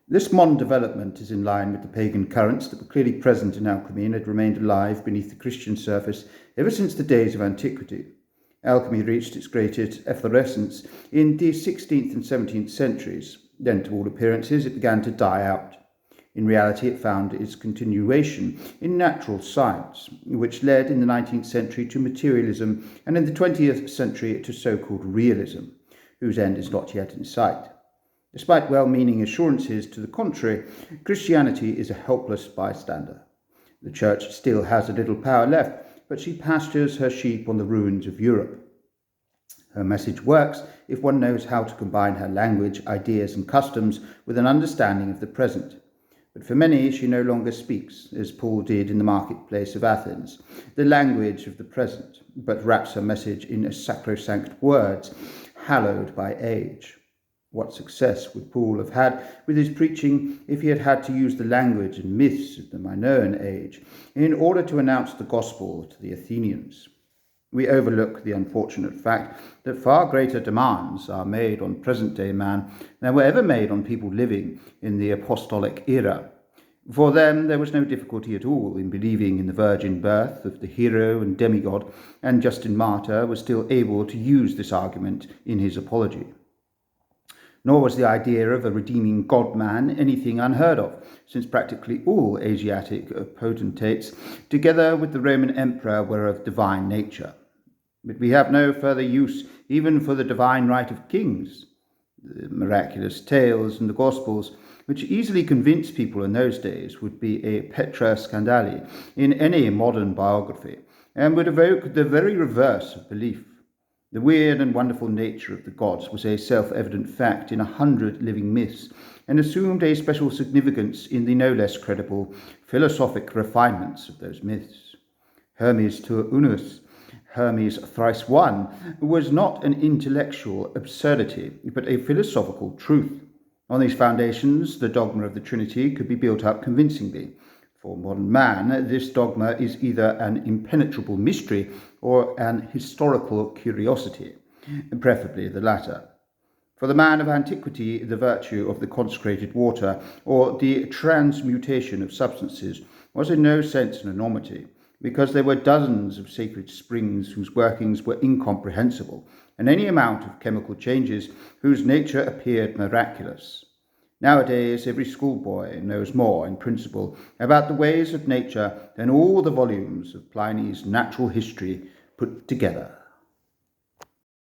This modern development is in line with the pagan currents that were clearly present in alchemy and had remained alive beneath the Christian surface ever since the days of antiquity. Alchemy reached its greatest efflorescence in the 16th and 17th centuries. Then, to all appearances, it began to die out. In reality, it found its continuation in natural science, which led in the 19th century to materialism and in the 20th century to so-called realism, whose end is not yet in sight. Despite well-meaning assurances to the contrary, Christianity is a helpless bystander. The Church still has a little power left, but she pastures her sheep on the ruins of Europe. Her message works if one knows how to combine her language, ideas and customs with an understanding of the present. But for many, she no longer speaks, as Paul did in the marketplace of Athens, the language of the present, but wraps her message in sacrosanct words, hallowed by age. What success would Paul have had with his preaching if he had had to use the language and myths of the Minoan age in order to announce the gospel to the Athenians? We overlook the unfortunate fact that far greater demands are made on present-day man than were ever made on people living in the apostolic era. For them, there was no difficulty at all in believing in the virgin birth of the hero and demigod, and Justin Martyr was still able to use this argument in his apology. Nor was the idea of a redeeming God-man anything unheard of, since practically all Asiatic potentates, together with the Roman emperor, were of divine nature. But we have no further use even for the divine right of kings. The miraculous tales and the Gospels, which easily convinced people in those days, would be a petra scandali in any modern biography, and would evoke the very reverse of belief. The weird and wonderful nature of the gods was a self-evident fact in 100 living myths, and assumed a special significance in the no less credible philosophic refinements of those myths. Hermes to Unus, Hermes thrice one, was not an intellectual absurdity, but a philosophical truth. On these foundations, the dogma of the Trinity could be built up convincingly. For modern man, this dogma is either an impenetrable mystery or an historical curiosity, preferably the latter. For the man of antiquity, the virtue of the consecrated water or the transmutation of substances was in no sense an enormity, because there were dozens of sacred springs whose workings were incomprehensible, and any amount of chemical changes whose nature appeared miraculous. Nowadays, every schoolboy knows more, in principle, about the ways of nature than all the volumes of Pliny's natural history put together.